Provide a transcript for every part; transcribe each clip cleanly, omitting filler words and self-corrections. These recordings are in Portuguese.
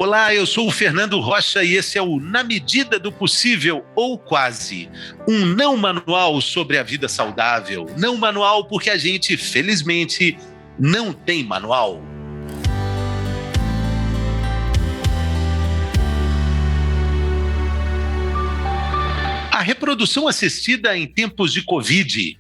Olá, eu sou o Fernando Rocha e esse é o Na Medida do Possível, ou Quase, um não manual sobre a vida saudável. Não manual porque a gente, felizmente, não tem manual. A reprodução assistida em tempos de Covid.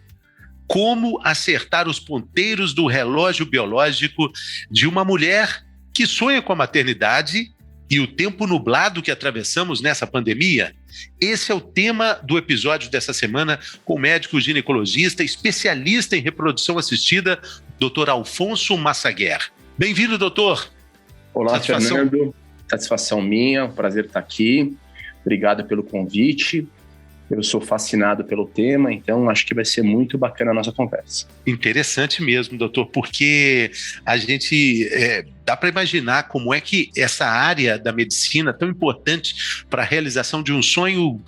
Como acertar os ponteiros do relógio biológico de uma mulher que sonha com a maternidade e o tempo nublado que atravessamos nessa pandemia? Esse é o tema do episódio dessa semana com o médico ginecologista, especialista em reprodução assistida, Dr. Alfonso Massaguer. Bem-vindo, doutor. Olá, Fernando. Satisfação minha, um prazer estar aqui. Obrigado pelo convite. Eu sou fascinado pelo tema, então acho que vai ser muito bacana a nossa conversa. Interessante mesmo, doutor, porque a gente dá para imaginar como é que essa área da medicina, tão importante para a realização de um sonho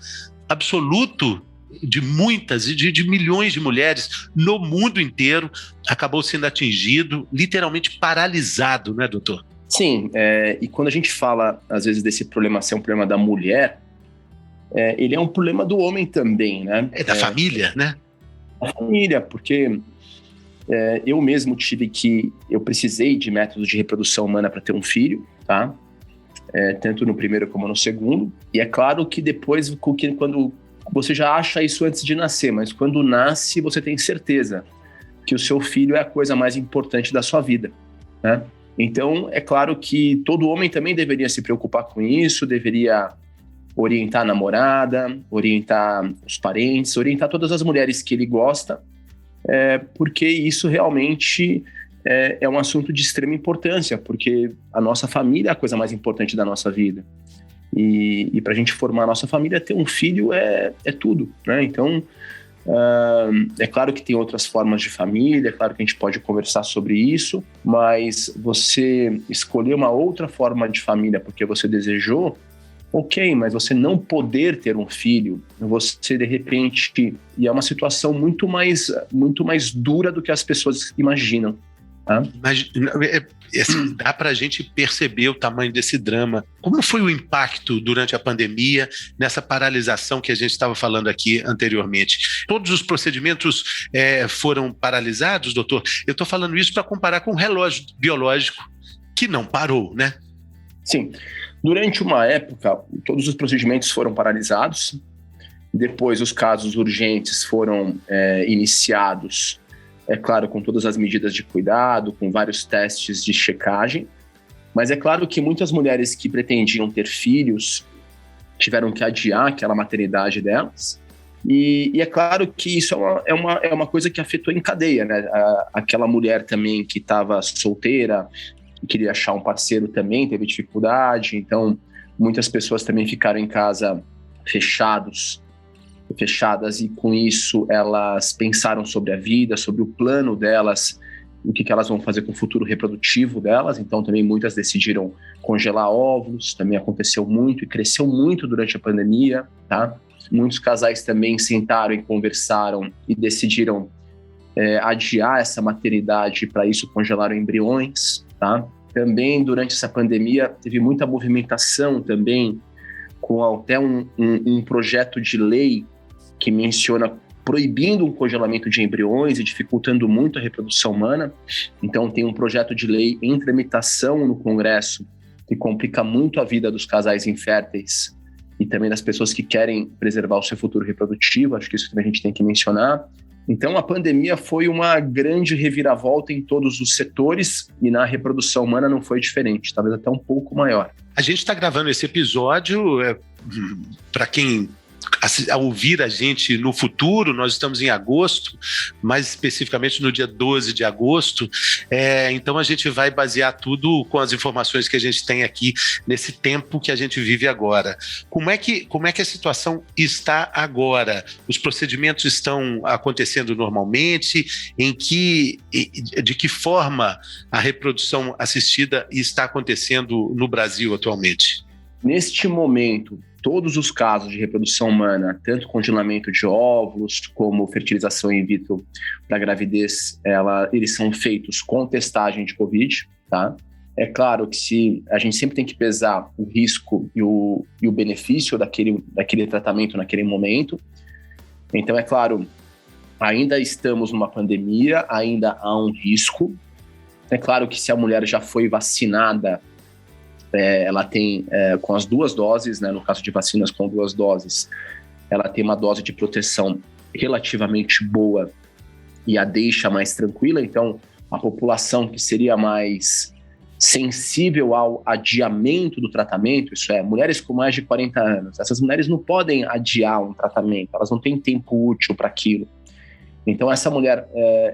absoluto de muitas e de milhões de mulheres no mundo inteiro, acabou sendo atingido, literalmente paralisado, né, doutor? Sim, e quando a gente fala, às vezes, desse problema ser um problema da mulher, ele é um problema do homem também, né? É da família, né? Da família, porque eu mesmo eu precisei de métodos de reprodução humana para ter um filho, tá? Tanto no primeiro como no segundo. E é claro que depois, quando você já acha isso antes de nascer, mas quando nasce, você tem certeza que o seu filho é a coisa mais importante da sua vida, né? Então, é claro que todo homem também deveria se preocupar com isso, deveria orientar a namorada, orientar os parentes, orientar todas as mulheres que ele gosta, porque isso realmente é um assunto de extrema importância, porque a nossa família é a coisa mais importante da nossa vida. E para a gente formar a nossa família, ter um filho é tudo, né? Então, é claro que tem outras formas de família, é claro que a gente pode conversar sobre isso, mas você escolher uma outra forma de família porque você desejou, ok, mas você não poder ter um filho, você de repente... E é uma situação muito mais dura do que as pessoas imaginam. Tá? Mas assim, dá para a gente perceber o tamanho desse drama. Como foi o impacto durante a pandemia, nessa paralisação que a gente estava falando aqui anteriormente? Todos os procedimentos foram paralisados, doutor? Eu estou falando isso para comparar com o relógio biológico, que não parou, né? Sim. Durante uma época, todos os procedimentos foram paralisados. Depois, os casos urgentes foram iniciados, é claro, com todas as medidas de cuidado, com vários testes de checagem. Mas é claro que muitas mulheres que pretendiam ter filhos tiveram que adiar aquela maternidade delas. E é claro que isso é uma coisa que afetou em cadeia, né? Aquela mulher também que estava solteira, queria achar um parceiro também, teve dificuldade, então muitas pessoas também ficaram em casa fechadas, e com isso elas pensaram sobre a vida, sobre o plano delas, o que elas vão fazer com o futuro reprodutivo delas, então também muitas decidiram congelar óvulos, também aconteceu muito e cresceu muito durante a pandemia, tá? Muitos casais também sentaram e conversaram e decidiram adiar essa maternidade, para isso congelaram embriões, tá? Também durante essa pandemia teve muita movimentação também, com até um projeto de lei que menciona proibindo o congelamento de embriões e dificultando muito a reprodução humana. Então tem um projeto de lei em tramitação no Congresso que complica muito a vida dos casais inférteis e também das pessoas que querem preservar o seu futuro reprodutivo. Acho que isso também a gente tem que mencionar. Então, a pandemia foi uma grande reviravolta em todos os setores e na reprodução humana não foi diferente, talvez até um pouco maior. A gente está gravando esse episódio, para quem a ouvir a gente no futuro, nós estamos em agosto, mais especificamente no dia 12 de agosto, então a gente vai basear tudo com as informações que a gente tem aqui nesse tempo que a gente vive agora. Como é que a situação está agora? Os procedimentos estão acontecendo normalmente? De que forma a reprodução assistida está acontecendo no Brasil atualmente? Neste momento, todos os casos de reprodução humana, tanto congelamento de óvulos como fertilização in vitro para gravidez, eles são feitos com testagem de Covid, tá? É claro que a gente sempre tem que pesar o risco e o benefício daquele tratamento naquele momento. Então, é claro, ainda estamos numa pandemia, ainda há um risco. É claro que se a mulher já foi vacinada, ela tem, com as 2 doses, né, no caso de vacinas com 2 doses, ela tem uma dose de proteção relativamente boa e a deixa mais tranquila. Então, a população que seria mais sensível ao adiamento do tratamento, isso é, mulheres com mais de 40 anos, essas mulheres não podem adiar um tratamento, elas não têm tempo útil para aquilo. Então, essa mulher,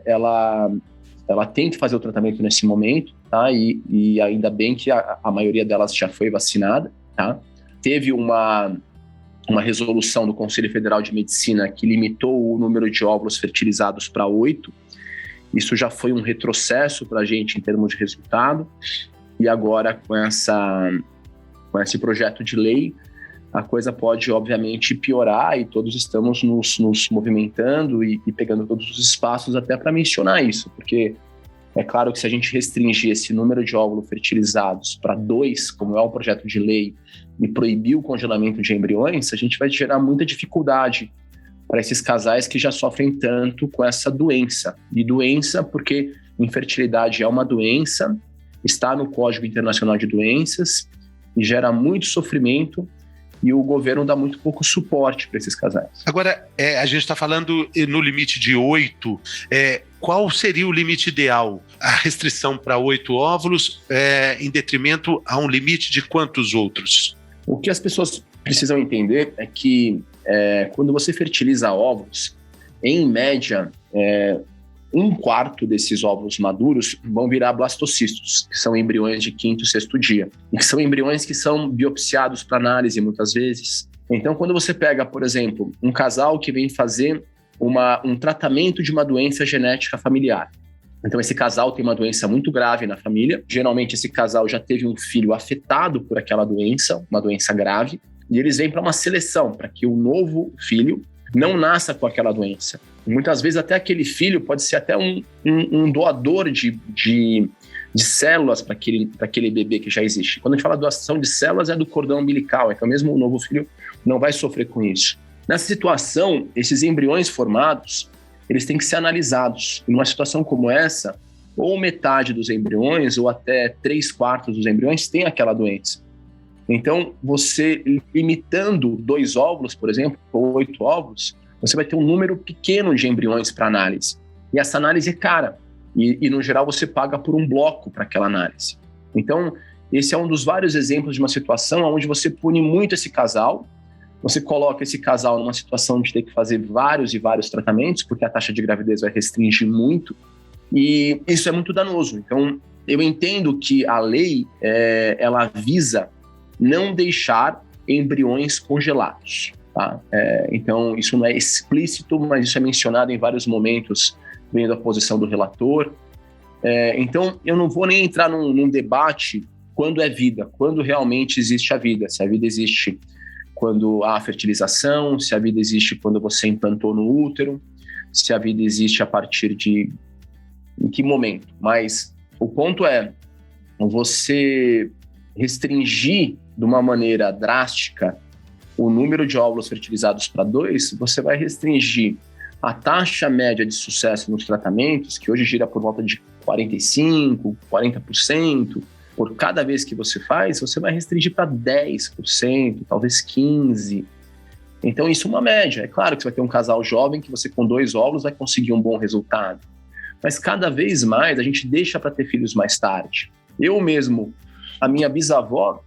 ela tem que fazer o tratamento nesse momento, tá? E ainda bem que a maioria delas já foi vacinada, tá? Teve uma resolução do Conselho Federal de Medicina que limitou o número de óvulos fertilizados para 8. Isso já foi um retrocesso para a gente em termos de resultado. E agora, com esse projeto de lei, a coisa pode, obviamente, piorar, e todos estamos nos movimentando e pegando todos os espaços até para mencionar isso, porque é claro que se a gente restringir esse número de óvulos fertilizados para 2, como é o projeto de lei, e proibir o congelamento de embriões, a gente vai gerar muita dificuldade para esses casais que já sofrem tanto com essa doença. E doença porque infertilidade é uma doença, está no Código Internacional de Doenças e gera muito sofrimento, e o governo dá muito pouco suporte para esses casais. Agora, a gente está falando no limite de 8, qual seria o limite ideal? A restrição para 8 óvulos em detrimento a um limite de quantos outros? O que as pessoas precisam entender é que quando você fertiliza óvulos, em média, 1/4 desses óvulos maduros vão virar blastocistos, que são embriões de 5º e 6º dia, e que são embriões que são biopsiados para análise muitas vezes. Então, quando você pega, por exemplo, um casal que vem fazer um tratamento de uma doença genética familiar, então esse casal tem uma doença muito grave na família, geralmente esse casal já teve um filho afetado por aquela doença, uma doença grave, e eles vêm para uma seleção, para que o novo filho não nasça com aquela doença. Muitas vezes até aquele filho pode ser até um doador de células para aquele bebê que já existe. Quando a gente fala doação de células, é do cordão umbilical, então mesmo o novo filho não vai sofrer com isso. Nessa situação, esses embriões formados, eles têm que ser analisados. Em uma situação como essa, ou metade dos embriões, ou até 3/4 dos embriões tem aquela doença. Então, você limitando 2 óvulos, por exemplo, ou 8 óvulos, você vai ter um número pequeno de embriões para análise. E essa análise é cara. E, no geral, você paga por um bloco para aquela análise. Então, esse é um dos vários exemplos de uma situação onde você pune muito esse casal, você coloca esse casal numa situação de ter que fazer vários e vários tratamentos, porque a taxa de gravidez vai restringir muito, e isso é muito danoso. Então, eu entendo que a lei, ela visa não deixar embriões congelados. Tá? Então, isso não é explícito, mas isso é mencionado em vários momentos, vendo a posição do relator. Então, eu não vou nem entrar num debate quando é vida, quando realmente existe a vida, se a vida existe quando há fertilização, se a vida existe quando você implantou no útero, se a vida existe a partir de em que momento. Mas o ponto é você restringir de uma maneira drástica o número de óvulos fertilizados para 2, você vai restringir a taxa média de sucesso nos tratamentos, que hoje gira por volta de 45%, 40%, por cada vez que você faz, você vai restringir para 10%, talvez 15%. Então, isso é uma média. É claro que você vai ter um casal jovem que você, com 2 óvulos, vai conseguir um bom resultado. Mas cada vez mais, a gente deixa para ter filhos mais tarde. Eu mesmo, a minha bisavó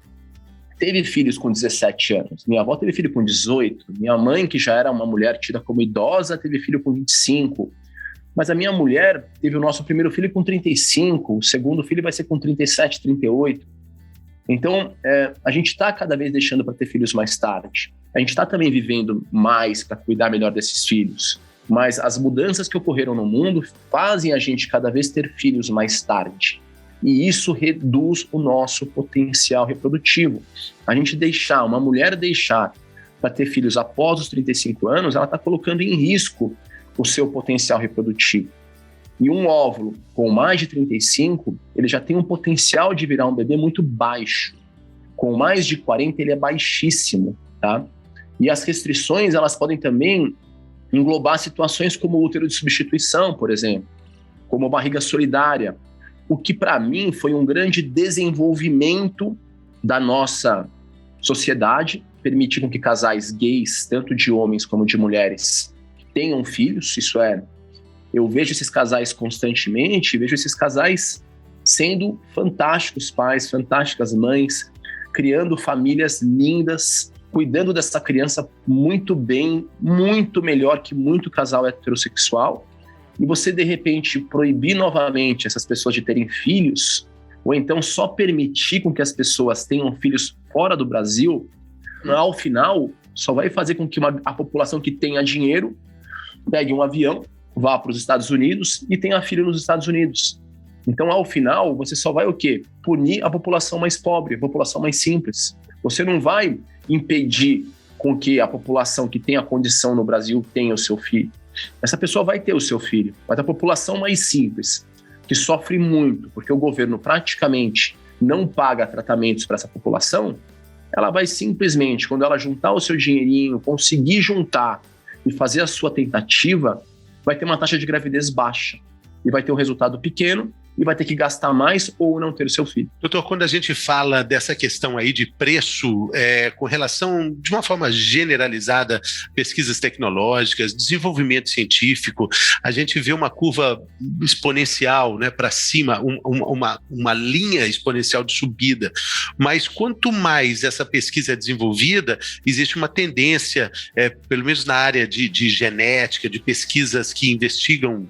teve filhos com 17 anos. Minha avó teve filho com 18. Minha mãe, que já era uma mulher tida como idosa, teve filho com 25. Mas a minha mulher teve o nosso primeiro filho com 35, o segundo filho vai ser com 37, 38. Então, a gente está cada vez deixando para ter filhos mais tarde. A gente está também vivendo mais para cuidar melhor desses filhos. Mas as mudanças que ocorreram no mundo fazem a gente cada vez ter filhos mais tarde. E isso reduz o nosso potencial reprodutivo. A gente uma mulher deixar para ter filhos após os 35 anos, ela está colocando em risco o seu potencial reprodutivo. E um óvulo com mais de 35, ele já tem um potencial de virar um bebê muito baixo. Com mais de 40, ele é baixíssimo, tá? E as restrições, elas podem também englobar situações como útero de substituição, por exemplo, como barriga solidária, o que para mim foi um grande desenvolvimento da nossa sociedade, permitir com que casais gays, tanto de homens como de mulheres, tenham filhos. Isso é, eu vejo esses casais constantemente, vejo esses casais sendo fantásticos pais, fantásticas mães, criando famílias lindas, cuidando dessa criança muito bem, muito melhor que muito casal heterossexual. E você, de repente, proibir novamente essas pessoas de terem filhos, ou então só permitir com que as pessoas tenham filhos fora do Brasil, ao final, só vai fazer com que a população que tenha dinheiro pegue um avião, vá para os Estados Unidos e tenha filho nos Estados Unidos. Então, ao final, você só vai o quê? Punir a população mais pobre, a população mais simples. Você não vai impedir com que a população que tem a condição no Brasil tenha o seu filho. Essa pessoa vai ter o seu filho, mas a população mais simples, que sofre muito, porque o governo praticamente não paga tratamentos para essa população, ela vai simplesmente, quando ela juntar o seu dinheirinho, conseguir juntar e fazer a sua tentativa, vai ter uma taxa de gravidez baixa e vai ter um resultado pequeno e vai ter que gastar mais ou não ter o seu filho. Doutor, quando a gente fala dessa questão aí de preço, com relação, de uma forma generalizada, pesquisas tecnológicas, desenvolvimento científico, a gente vê uma curva exponencial, né, para cima, uma linha exponencial de subida. Mas quanto mais essa pesquisa é desenvolvida, existe uma tendência, pelo menos na área de genética, de pesquisas que investigam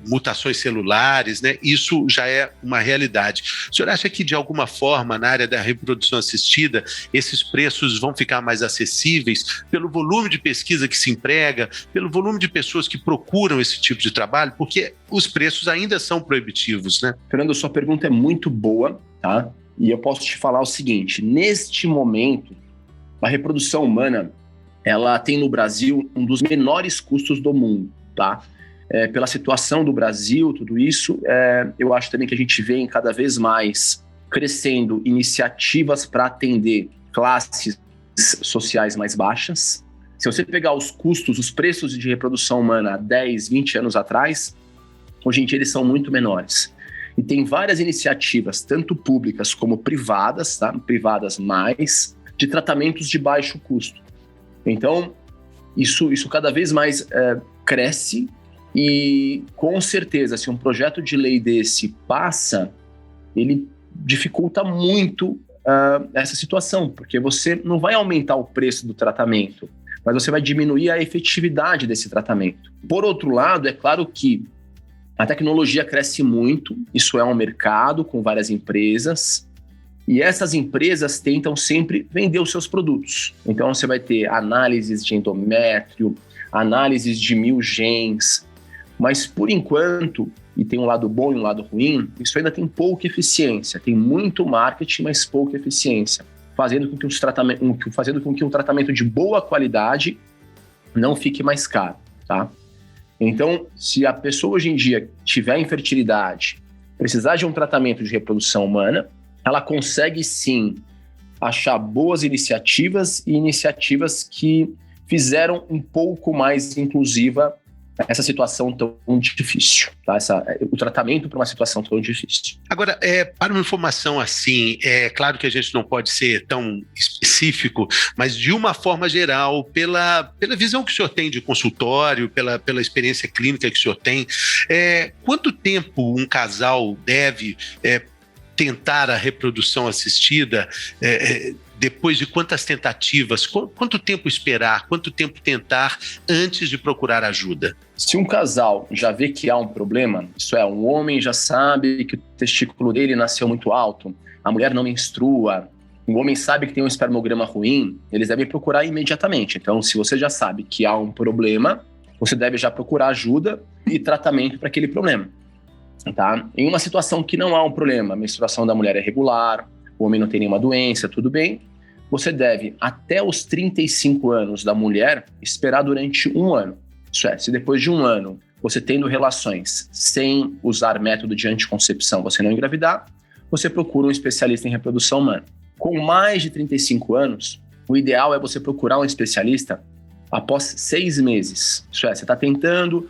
mutações celulares, né? Isso já é uma realidade. O senhor acha que, de alguma forma, na área da reprodução assistida, esses preços vão ficar mais acessíveis pelo volume de pesquisa que se emprega, pelo volume de pessoas que procuram esse tipo de trabalho? Porque os preços ainda são proibitivos, né? Fernando, sua pergunta é muito boa, tá? E eu posso te falar o seguinte: neste momento, a reprodução humana, ela tem no Brasil um dos menores custos do mundo, tá? Pela situação do Brasil, tudo isso, eu acho também que a gente vem cada vez mais crescendo iniciativas para atender classes sociais mais baixas. Se você pegar os custos, os preços de reprodução humana há 10, 20 anos atrás, hoje em dia eles são muito menores. E tem várias iniciativas, tanto públicas como privadas, tá? Privadas mais, de tratamentos de baixo custo. Então, isso cada vez mais cresce. E, com certeza, se um projeto de lei desse passa, ele dificulta muito essa situação, porque você não vai aumentar o preço do tratamento, mas você vai diminuir a efetividade desse tratamento. Por outro lado, é claro que a tecnologia cresce muito, isso é um mercado com várias empresas, e essas empresas tentam sempre vender os seus produtos. Então, você vai ter análises de endométrio, análises de 1000 genes, mas, por enquanto, e tem um lado bom e um lado ruim, isso ainda tem pouca eficiência. Tem muito marketing, mas pouca eficiência, fazendo com que um tratamento de boa qualidade não fique mais caro, tá? Então, se a pessoa hoje em dia tiver infertilidade, precisar de um tratamento de reprodução humana, ela consegue sim achar boas iniciativas e iniciativas que fizeram um pouco mais inclusiva essa situação tão difícil, tá? O tratamento para uma situação tão difícil. Agora, para uma informação assim, é claro que a gente não pode ser tão específico, mas de uma forma geral, pela visão que o senhor tem de consultório, pela experiência clínica que o senhor tem, quanto tempo um casal deve tentar a reprodução assistida, depois de quantas tentativas, quanto tempo esperar, quanto tempo tentar antes de procurar ajuda? Se um casal já vê que há um problema, isso é, um homem já sabe que o testículo dele nasceu muito alto, a mulher não menstrua, o homem sabe que tem um espermograma ruim, eles devem procurar imediatamente. Então, se você já sabe que há um problema, você deve já procurar ajuda e tratamento para aquele problema. Tá? Em uma situação que não há um problema, a menstruação da mulher é regular, o homem não tem nenhuma doença, tudo bem, você deve, até os 35 anos da mulher, esperar durante 1 ano. Isso é, se depois de 1 ano você tendo relações sem usar método de anticoncepção, você não engravidar, você procura um especialista em reprodução humana. Com mais de 35 anos, o ideal é você procurar um especialista após 6 meses. Isso é, você está tentando,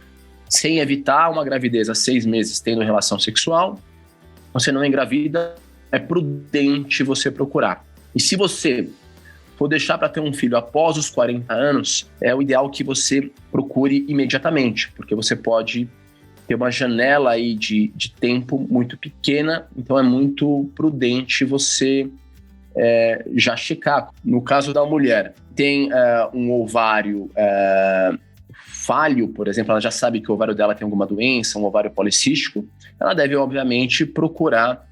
sem evitar uma gravidez há 6 meses, tendo relação sexual, você não engravida, é prudente você procurar. E se você for deixar para ter um filho após os 40 anos, é o ideal que você procure imediatamente, porque você pode ter uma janela aí de tempo muito pequena, então é muito prudente você já checar. No caso da mulher, tem um ovário falho, por exemplo, ela já sabe que o ovário dela tem alguma doença, um ovário policístico, ela deve, obviamente, procurar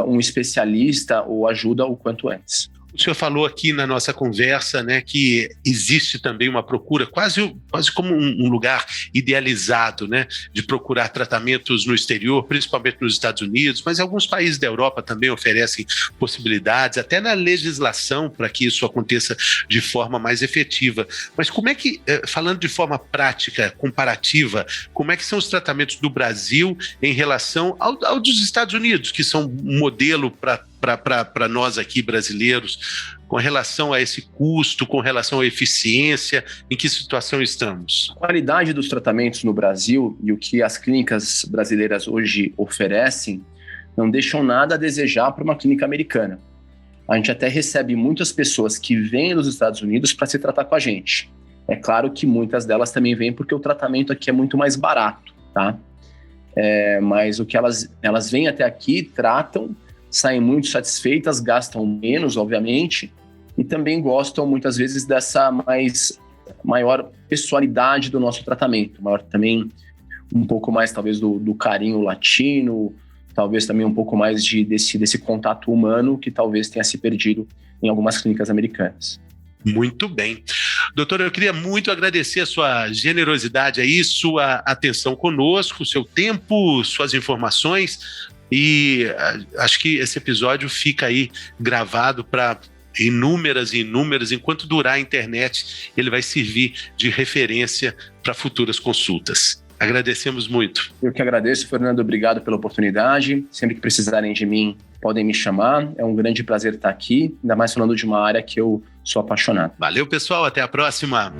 um especialista ou ajuda o quanto antes. O senhor falou aqui na nossa conversa, né, que existe também uma procura, quase como um lugar idealizado, né, de procurar tratamentos no exterior, principalmente nos Estados Unidos, mas alguns países da Europa também oferecem possibilidades, até na legislação, para que isso aconteça de forma mais efetiva. Mas como é que, falando de forma prática, comparativa, como é que são os tratamentos do Brasil em relação ao dos Estados Unidos, que são um modelo para nós aqui brasileiros, com relação a esse custo, com relação à eficiência, em que situação estamos? A qualidade dos tratamentos no Brasil e o que as clínicas brasileiras hoje oferecem não deixam nada a desejar para uma clínica americana. A gente até recebe muitas pessoas que vêm dos Estados Unidos para se tratar com a gente. É claro que muitas delas também vêm porque o tratamento aqui é muito mais barato, tá? Mas o que elas vêm até aqui, tratam, saem muito satisfeitas, gastam menos, obviamente, e também gostam muitas vezes dessa maior pessoalidade do nosso tratamento, maior também um pouco mais talvez do carinho latino, talvez também um pouco mais desse contato humano que talvez tenha se perdido em algumas clínicas americanas. Muito bem. Doutor, eu queria muito agradecer a sua generosidade aí, sua atenção conosco, seu tempo, suas informações. E acho que esse episódio fica aí gravado para inúmeras, enquanto durar a internet, ele vai servir de referência para futuras consultas. Agradecemos muito. Eu que agradeço, Fernando, obrigado pela oportunidade. Sempre que precisarem de mim, podem me chamar. É um grande prazer estar aqui, ainda mais falando de uma área que eu sou apaixonado. Valeu, pessoal, até a próxima.